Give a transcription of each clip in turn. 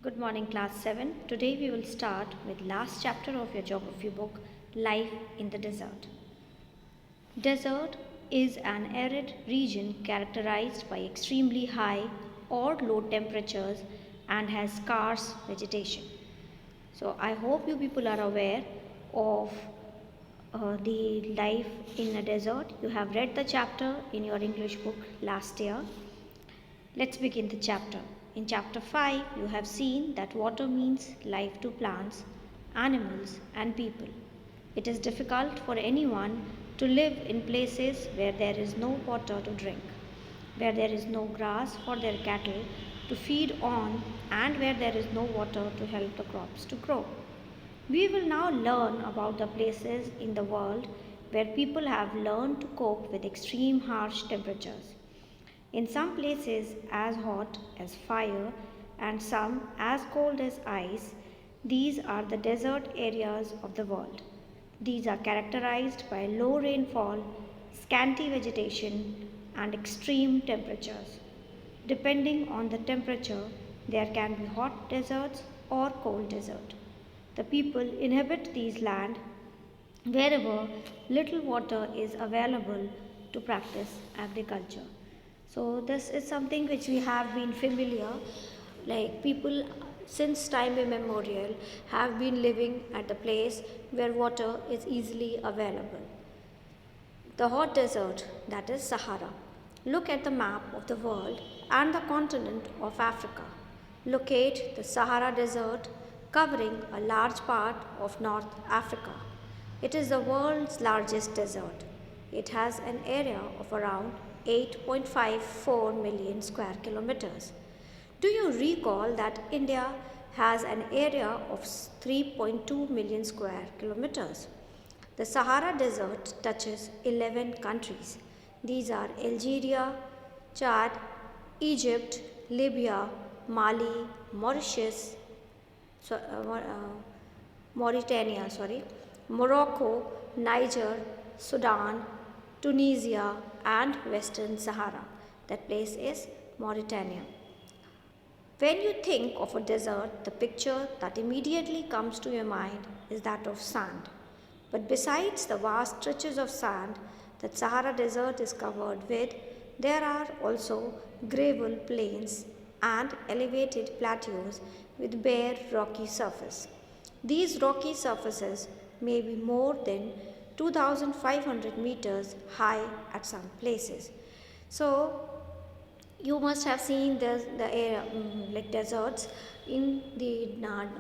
Good morning, class 7. Today we will start with last chapter of your geography book, Life in the Desert. Desert is an arid region characterized by extremely high or low temperatures and has scarce vegetation. So I hope you people are aware of the life in a desert. You have read the chapter in your English book last year. Let's begin the chapter. In chapter 5, you have seen that water means life to plants, animals, and people. It is difficult for anyone to live in places where there is no water to drink, where there is no grass for their cattle to feed on, and where there is no water to help the crops to grow. We will now learn about the places in the world where people have learned to cope with extreme harsh temperatures. In some places as hot as fire and some as cold as ice, these are the desert areas of the world. These are characterized by low rainfall, scanty vegetation, and extreme temperatures. Depending on the temperature, there can be hot deserts or cold desert. The people inhabit these land wherever little water is available to practice agriculture. So this is something which we have been familiar, like people since time immemorial have been living at the place where water is easily available. The hot desert, that is Sahara. Look at the map of the world and the continent of Africa. Locate the Sahara Desert covering a large part of North Africa. It is the world's largest desert. It has an area of around 8.54 million square kilometers. Do you recall that India has an area of 3.2 million square kilometers? The Sahara Desert touches 11 countries. These are Algeria, Chad, Egypt, Libya, Mali, Mauritius, so, Mauritania, Morocco, Niger, Sudan, Tunisia, and Western Sahara. That place is Mauritania. When you think of a desert, the picture that immediately comes to your mind is that of sand. But besides the vast stretches of sand that Sahara Desert is covered with, there are also gravel plains and elevated plateaus with bare rocky surface. These rocky surfaces may be more than 2500 meters high at some places. So you must have seen the like deserts in the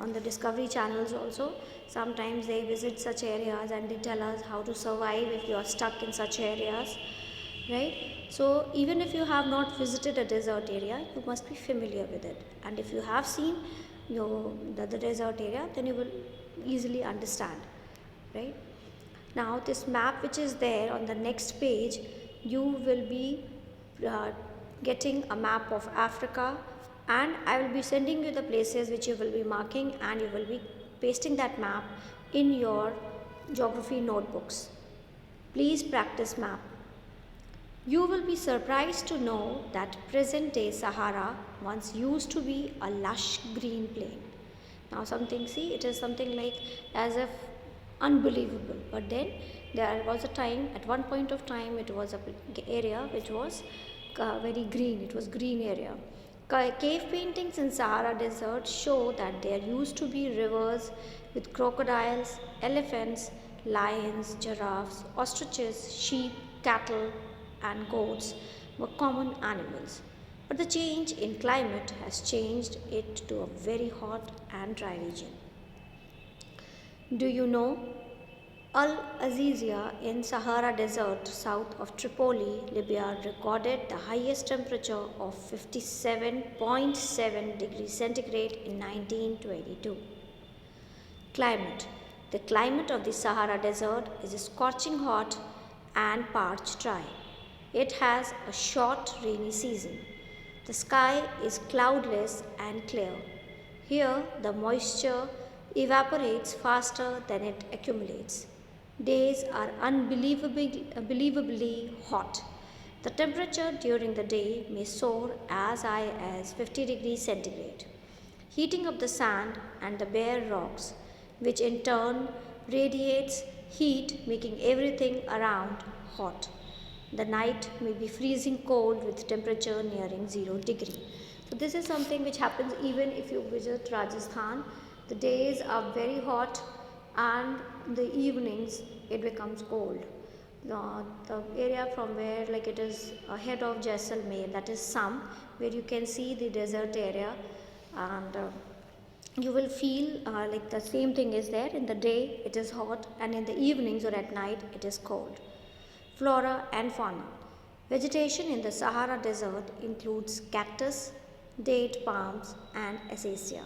on the Discovery channels also. Sometimes they visit such areas and they tell us how to survive if you are stuck in such areas, right? So even if you have not visited a desert area, you must be familiar with it, and if you have seen the desert area, then you will easily understand, right? Now this map which is there on the next page, you will be uh, getting a map of Africa, and I will be sending you the places which you will be marking, and you will be pasting that map in your geography notebooks. Please practice map. You will be surprised to know that present day Sahara once used to be a lush green plain. Now something, see, it is something like as if unbelievable, but then there was a time, at one point of time, it was a area which was very green. It was green area. Cave paintings in Sahara Desert show that there used to be rivers with crocodiles, elephants, lions, giraffes, ostriches, sheep, cattle, and goats were common animals. But the change in climate has changed it to a very hot and dry region. Do you know Al Azizia in Sahara Desert south of Tripoli, Libya recorded the highest temperature of 57.7 degrees centigrade in 1922. Climate. The climate of the Sahara Desert is scorching hot and parched dry. It has a short rainy season. The sky is cloudless and clear. Here, the moisture evaporates faster than it accumulates. Days are unbelievably hot. The temperature during the day may soar as high as 50 degrees centigrade. heating up the sand and the bare rocks, which in turn radiates heat, making everything around hot. The night may be freezing cold with temperature nearing 0 degree. So this is something which happens even if you visit Rajasthan. The days are very hot and the evenings it becomes cold. The area from where like it is ahead of Jaisalmer, that is Sam, where you can see the desert area, and you will feel like the same thing is there. In the day it is hot and in the evenings or at night it is cold. Flora and fauna. Vegetation in the Sahara Desert includes cactus, date palms, and acacia.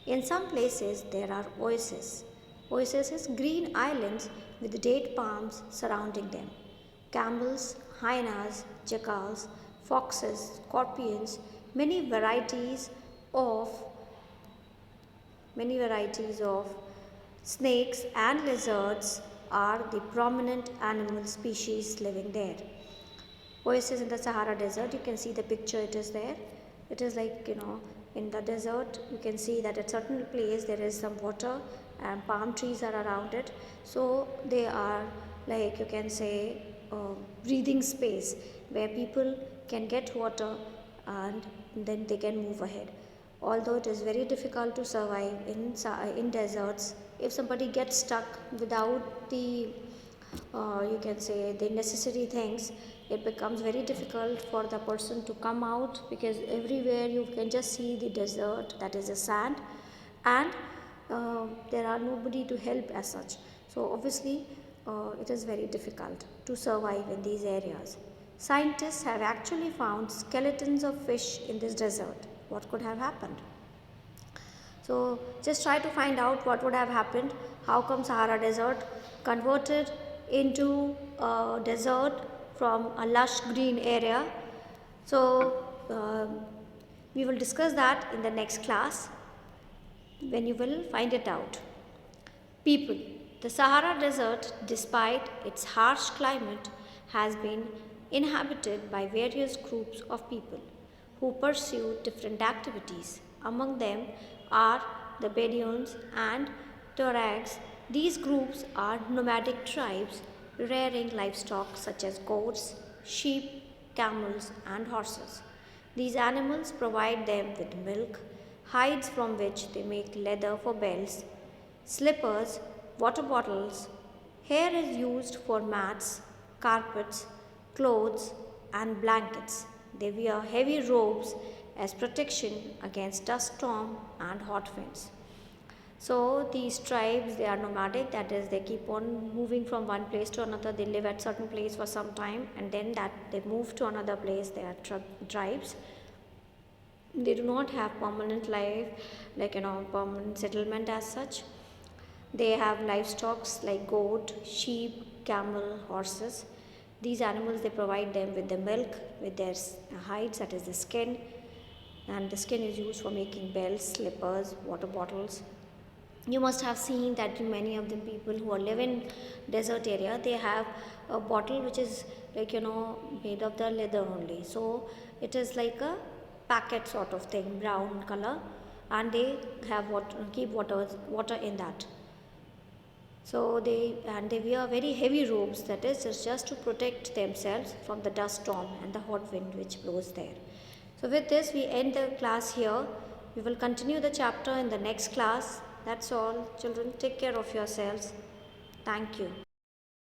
In some places, there are oases. Oases is green islands with date palms surrounding them. Camels, hyenas, jackals, foxes, scorpions, of many varieties of snakes and lizards are the prominent animal species living there. Oasis in the Sahara Desert, you can see the picture, it is there. It is like, in the desert, you can see that at certain place there is some water and palm trees are around it. So they are like, you can say, breathing space where people can get water and then they can move ahead. Although it is very difficult to survive in deserts, if somebody gets stuck without the you can say the necessary things, it becomes very difficult for the person to come out, because everywhere you can just see the desert, that is the sand, and there are nobody to help as such. So obviously it is very difficult to survive in these areas. Scientists have actually found skeletons of fish in this desert. What could have happened? So just try to find out what would have happened. How come Sahara Desert converted into a desert from a lush green area? So we will discuss that in the next class when you will find it out. People. The Sahara Desert, despite its harsh climate, has been inhabited by various groups of people who pursue different activities. Among them are the Bedouins and Tuaregs. These groups are nomadic tribes rearing livestock such as goats, sheep, camels, and horses. These animals provide them with milk, hides from which they make leather for belts, slippers, water bottles. Hair is used for mats, carpets, clothes, and blankets. They wear heavy robes as protection against dust storm and hot winds. So these tribes, they are nomadic, that is they keep on moving from one place to another. They live at certain place for some time and then that they move to another place. They are tribes. They do not have permanent life, like permanent settlement as such. They have livestock like goat, sheep, camel, horses. These animals, they provide them with the milk, with their hides, that is the skin, and the skin is used for making belts, slippers, water bottles. You must have seen that many of the people who are live in desert area, they have a bottle which is like made of the leather only. So it is like a packet sort of thing, brown color, and they have keep water in that. So they wear very heavy robes, that is just to protect themselves from the dust storm and the hot wind which blows there. So with this we end the class here. We will continue the chapter in the next class. That's all. Children, take care of yourselves. Thank you.